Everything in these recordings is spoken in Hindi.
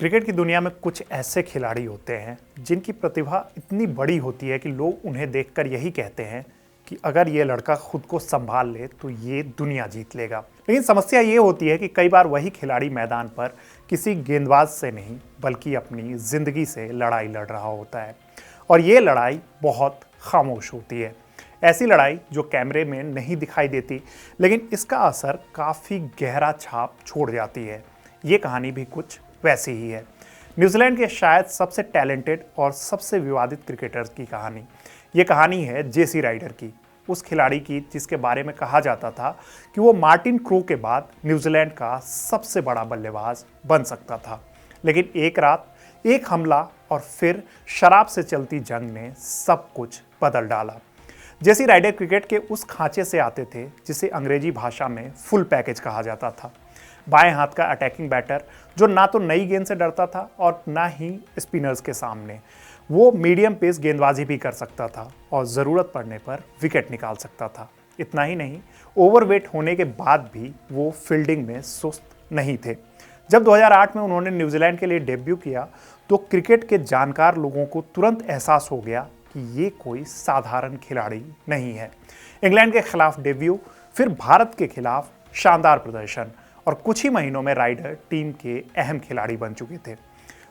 क्रिकेट की दुनिया में कुछ ऐसे खिलाड़ी होते हैं जिनकी प्रतिभा इतनी बड़ी होती है कि लोग उन्हें देखकर यही कहते हैं कि अगर ये लड़का खुद को संभाल ले तो ये दुनिया जीत लेगा। लेकिन समस्या ये होती है कि कई बार वही खिलाड़ी मैदान पर किसी गेंदबाज से नहीं बल्कि अपनी जिंदगी से लड़ाई लड़ रहा होता है, और ये लड़ाई बहुत खामोश होती है। ऐसी लड़ाई जो कैमरे में नहीं दिखाई देती, लेकिन इसका असर काफ़ी गहरा छाप छोड़ जाती है। ये कहानी भी कुछ वैसी ही है। न्यूजीलैंड के शायद सबसे टैलेंटेड और सबसे विवादित क्रिकेटर्स की कहानी। ये कहानी है जेसी राइडर की, उस खिलाड़ी की जिसके बारे में कहा जाता था कि वो मार्टिन क्रो के बाद न्यूजीलैंड का सबसे बड़ा बल्लेबाज बन सकता था। लेकिन एक रात, एक हमला और फिर शराब से चलती जंग ने सब कुछ बदल डाला। जेसी राइडर क्रिकेट के उस खांचे से आते थे जिसे अंग्रेजी भाषा में फुल पैकेज कहा जाता था। बाएं हाथ का अटैकिंग बैटर जो ना तो नई गेंद से डरता था और ना ही स्पिनर्स के सामने। वो मीडियम पेस गेंदबाजी भी कर सकता था और ज़रूरत पड़ने पर विकेट निकाल सकता था। इतना ही नहीं, ओवरवेट होने के बाद भी वो फील्डिंग में सुस्त नहीं थे। जब 2008 में उन्होंने न्यूजीलैंड के लिए डेब्यू किया तो क्रिकेट के जानकार लोगों को तुरंत एहसास हो गया कि ये कोई साधारण खिलाड़ी नहीं है। इंग्लैंड के खिलाफ डेब्यू, फिर भारत के खिलाफ शानदार प्रदर्शन, और कुछ ही महीनों में राइडर टीम के अहम खिलाड़ी बन चुके थे।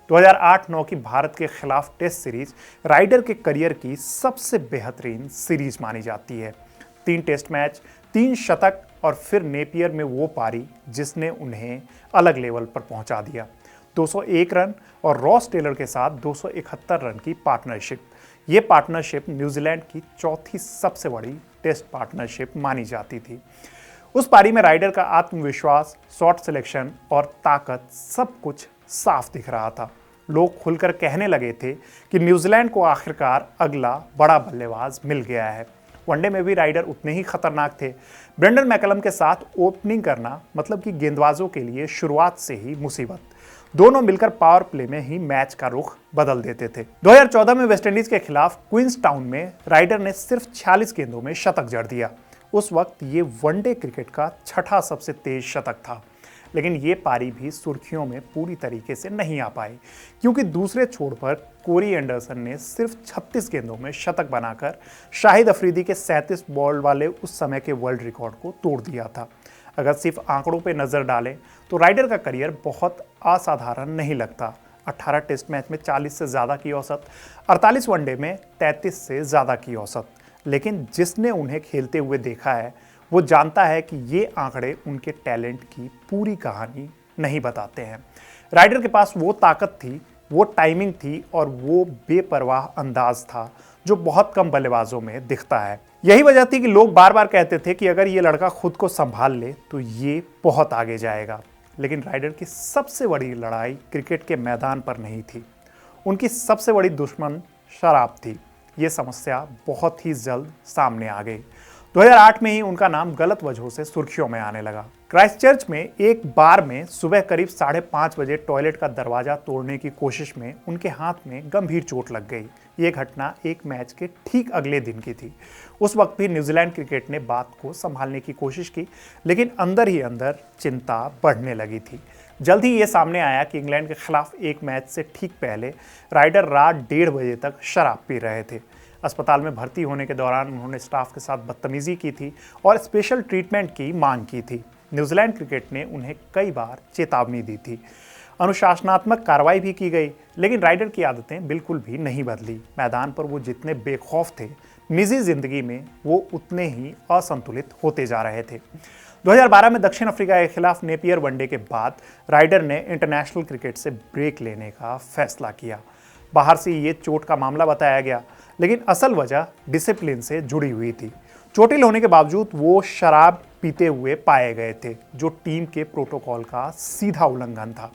2008-9 की भारत के खिलाफ टेस्ट सीरीज राइडर के करियर की सबसे बेहतरीन सीरीज मानी जाती है। 3 टेस्ट मैच, 3 शतक और फिर नेपियर में वो पारी जिसने उन्हें अलग लेवल पर पहुंचा दिया। 201 रन और रॉस टेलर के साथ 271 रन की पार्टनरशिप। ये पार्टनरशिप न्यूजीलैंड की चौथी सबसे बड़ी टेस्ट पार्टनरशिप मानी जाती थी। उस पारी में राइडर का आत्मविश्वास, शॉट सिलेक्शन और ताकत सब कुछ साफ दिख रहा था। लोग खुलकर कहने लगे थे कि न्यूजीलैंड को आखिरकार अगला बड़ा बल्लेबाज मिल गया है। वनडे में भी राइडर उतने ही खतरनाक थे। ब्रेंडन मैकलम के साथ ओपनिंग करना मतलब कि गेंदबाजों के लिए शुरुआत से ही मुसीबत। दोनों मिलकर पावर प्ले में ही मैच का रुख बदल देते थे। 2014 में वेस्टइंडीज के खिलाफ क्वींस टाउन में राइडर ने सिर्फ 46 गेंदों में शतक जड़ दिया। उस वक्त ये वनडे क्रिकेट का छठा सबसे तेज शतक था। लेकिन ये पारी भी सुर्खियों में पूरी तरीके से नहीं आ पाई, क्योंकि दूसरे छोर पर कोरी एंडरसन ने सिर्फ 36 गेंदों में शतक बनाकर शाहिद अफरीदी के 37 बॉल वाले उस समय के वर्ल्ड रिकॉर्ड को तोड़ दिया था। अगर सिर्फ आंकड़ों पर नजर डालें तो राइडर का करियर बहुत असाधारण नहीं लगता। 18 टेस्ट मैच में 40 से ज़्यादा की औसत, 48 वनडे में 33 से ज़्यादा की औसत। लेकिन जिसने उन्हें खेलते हुए देखा है वो जानता है कि ये आंकड़े उनके टैलेंट की पूरी कहानी नहीं बताते हैं। राइडर के पास वो ताकत थी, वो टाइमिंग थी और वो बेपरवाह अंदाज था जो बहुत कम बल्लेबाजों में दिखता है। यही वजह थी कि लोग बार बार कहते थे कि अगर ये लड़का खुद को संभाल ले तो ये बहुत आगे जाएगा। लेकिन राइडर की सबसे बड़ी लड़ाई क्रिकेट के मैदान पर नहीं थी। उनकी सबसे बड़ी दुश्मन शराब थी। ये समस्या बहुत ही जल्द सामने आ गई। 2008 में ही उनका नाम गलत वजहों से सुर्खियों में आने लगा। क्राइस्टचर्च में एक बार में सुबह करीब 5:30 बजे टॉयलेट का दरवाजा तोड़ने की कोशिश में उनके हाथ में गंभीर चोट लग गई। ये घटना एक मैच के ठीक अगले दिन की थी। उस वक्त भी न्यूजीलैंड क्रिकेट ने बात को संभालने की कोशिश की, लेकिन अंदर ही अंदर चिंता बढ़ने लगी थी। जल्द ही ये सामने आया कि इंग्लैंड के खिलाफ एक मैच से ठीक पहले राइडर रात 1:30 बजे तक शराब पी रहे थे। अस्पताल में भर्ती होने के दौरान उन्होंने स्टाफ के साथ बदतमीजी की थी और स्पेशल ट्रीटमेंट की मांग की थी। न्यूजीलैंड क्रिकेट ने उन्हें कई बार चेतावनी दी थी। अनुशासनात्मक कार्रवाई भी की गई, लेकिन राइडर की आदतें बिल्कुल भी नहीं बदली। मैदान पर वो जितने बेखौफ थे, निजी जिंदगी में वो उतने ही असंतुलित होते जा रहे थे। 2012 में दक्षिण अफ्रीका के खिलाफ नेपियर वनडे के बाद राइडर ने इंटरनेशनल क्रिकेट से ब्रेक लेने का फैसला किया। बाहर से ये चोट का मामला बताया गया, लेकिन असल वजह डिसिप्लिन से जुड़ी हुई थी। चोटिल होने के बावजूद वो शराब पीते हुए पाए गए थे, जो टीम के प्रोटोकॉल का सीधा उल्लंघन था।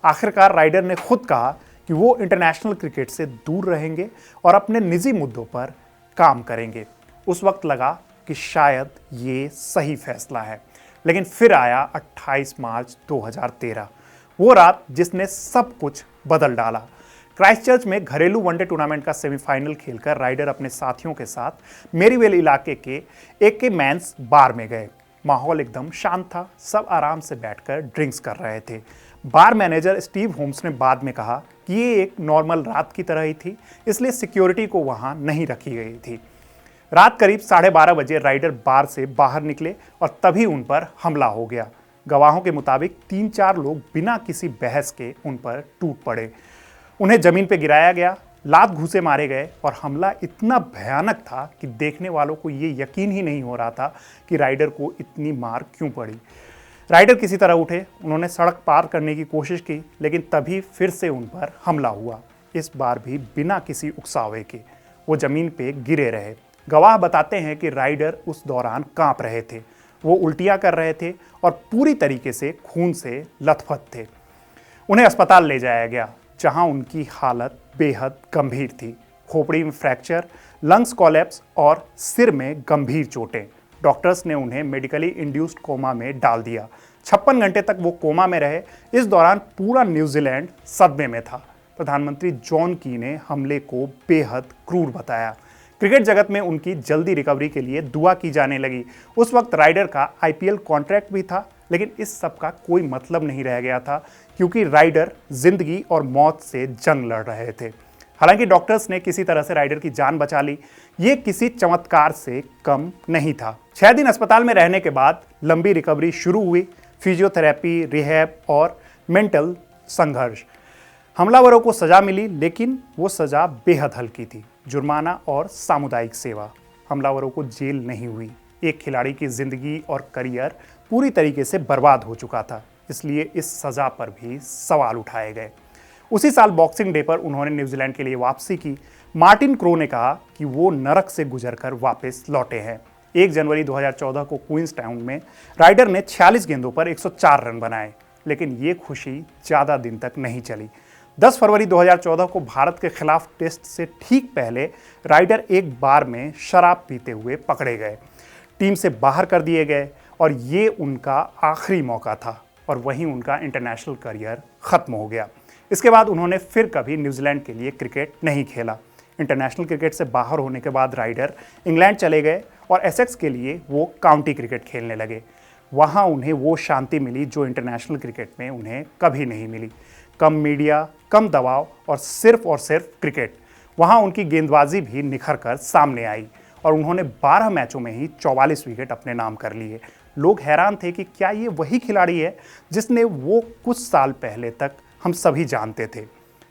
आखिरकार राइडर ने खुद कहा कि वो इंटरनेशनल क्रिकेट से दूर रहेंगे और अपने निजी मुद्दों पर काम करेंगे। उस वक्त लगा कि शायद ये सही फैसला है, लेकिन फिर आया 28 मार्च 2013, वो रात जिसने सब कुछ बदल डाला। क्राइस्टचर्च में घरेलू वनडे टूर्नामेंट का सेमीफाइनल खेलकर राइडर अपने साथियों के साथ मेरीवेल इलाके के एक मेंस बार में गए। माहौल एकदम शांत था, सब आराम से बैठकर ड्रिंक्स कर रहे थे। बार मैनेजर स्टीव होम्स ने बाद में कहा कि ये एक नॉर्मल रात की तरह ही थी, इसलिए सिक्योरिटी को वहां नहीं रखी गई थी। रात करीब 12:30 बजे राइडर बार से बाहर निकले और तभी उन पर हमला हो गया। गवाहों के मुताबिक 3-4 लोग बिना किसी बहस के उन पर टूट पड़े। उन्हें जमीन पर गिराया गया, लात घूंसे मारे गए और हमला इतना भयानक था कि देखने वालों को ये यकीन ही नहीं हो रहा था कि राइडर को इतनी मार क्यों पड़ी। राइडर किसी तरह उठे, उन्होंने सड़क पार करने की कोशिश की, लेकिन तभी फिर से उन पर हमला हुआ। इस बार भी बिना किसी उकसावे के वो जमीन पे गिरे रहे। गवाह बताते हैं कि राइडर उस दौरान कांप रहे थे, वो उल्टियां कर रहे थे और पूरी तरीके से खून से लथपथ थे। उन्हें अस्पताल ले जाया गया, जहां उनकी हालत बेहद गंभीर थी। खोपड़ी में फ्रैक्चर, लंग्स कोलैप्स और सिर में गंभीर चोटें। डॉक्टर्स ने उन्हें मेडिकली इंड्यूस्ड कोमा में डाल दिया। 56 घंटे तक वो कोमा में रहे। इस दौरान पूरा न्यूजीलैंड सदमे में था। प्रधानमंत्री जॉन की ने हमले को बेहद क्रूर बताया। क्रिकेट जगत में उनकी जल्दी रिकवरी के लिए दुआ की जाने लगी। उस वक्त राइडर का आईपीएल कॉन्ट्रैक्ट भी था, लेकिन इस सब का कोई मतलब नहीं रह गया था, क्योंकि राइडर जिंदगी और मौत से जंग लड़ रहे थे। हालांकि डॉक्टर्स ने किसी तरह से राइडर की जान बचा ली। ये किसी चमत्कार से कम नहीं था। 6 दिन अस्पताल में रहने के बाद लंबी रिकवरी शुरू हुई। फिजियोथेरेपी, रिहैब और मेंटल संघर्ष। हमलावरों को सजा मिली, लेकिन वो सजा बेहद हल्की थी। जुर्माना और सामुदायिक सेवा। हमलावरों को जेल नहीं हुई। एक खिलाड़ी की जिंदगी और करियर पूरी तरीके से बर्बाद हो चुका था, इसलिए इस सजा पर भी सवाल उठाए गए। उसी साल बॉक्सिंग डे पर उन्होंने न्यूजीलैंड के लिए वापसी की। मार्टिन क्रो ने कहा कि वो नरक से गुजरकर वापस लौटे हैं। 1 जनवरी 2014 को क्वींसटाउन में राइडर ने 46 गेंदों पर 104 रन बनाए, लेकिन ये खुशी ज़्यादा दिन तक नहीं चली। 10 फरवरी 2014 को भारत के खिलाफ टेस्ट से ठीक पहले राइडर एक बार में शराब पीते हुए पकड़े गए, टीम से बाहर कर दिए गए और ये उनका आखिरी मौका था और वहीं उनका इंटरनेशनल करियर खत्म हो गया। इसके बाद उन्होंने फिर कभी न्यूजीलैंड के लिए क्रिकेट नहीं खेला। इंटरनेशनल क्रिकेट से बाहर होने के बाद राइडर इंग्लैंड चले गए और एसेक्स के लिए वो काउंटी क्रिकेट खेलने लगे। वहाँ उन्हें वो शांति मिली जो इंटरनेशनल क्रिकेट में उन्हें कभी नहीं मिली। कम मीडिया, कम दबाव और सिर्फ क्रिकेट। वहाँ उनकी गेंदबाजी भी निखर कर सामने आई और उन्होंने 12 मैचों में ही 44 विकेट अपने नाम कर लिए। लोग हैरान थे कि क्या ये वही खिलाड़ी है जिसने वो कुछ साल पहले तक हम सभी जानते थे।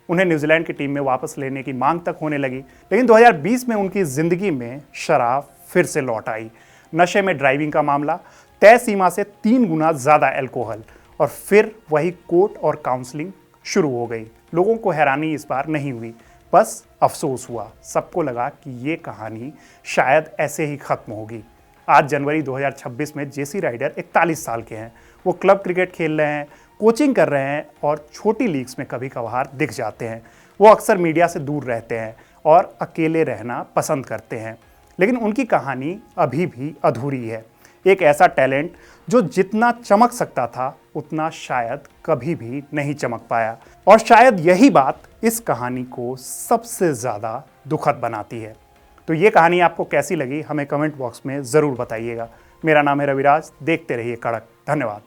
उन्हें न्यूजीलैंड की टीम में वापस लेने की मांग तक होने लगी, लेकिन 2020 में उनकी जिंदगी में शराब फिर से लौट आई। नशे में ड्राइविंग का मामला, तय सीमा से 3 गुना ज़्यादा अल्कोहल और फिर वही कोर्ट और काउंसलिंग शुरू हो गई। लोगों को हैरानी इस बार नहीं हुई, बस अफसोस हुआ। सबको लगा कि ये कहानी शायद ऐसे ही खत्म होगी। आज जनवरी 2026 में जेसी राइडर 41 साल के हैं। वो क्लब क्रिकेट खेल रहे हैं, कोचिंग कर रहे हैं और छोटी लीग्स में कभी कभार दिख जाते हैं। वो अक्सर मीडिया से दूर रहते हैं और अकेले रहना पसंद करते हैं, लेकिन उनकी कहानी अभी भी अधूरी है। एक ऐसा टैलेंट जो जितना चमक सकता था उतना शायद कभी भी नहीं चमक पाया, और शायद यही बात इस कहानी को सबसे ज़्यादा दुखद बनाती है। तो ये कहानी आपको कैसी लगी हमें कमेंट बॉक्स में ज़रूर बताइएगा। मेरा नाम है रविराज, देखते रहिए कड़क। धन्यवाद।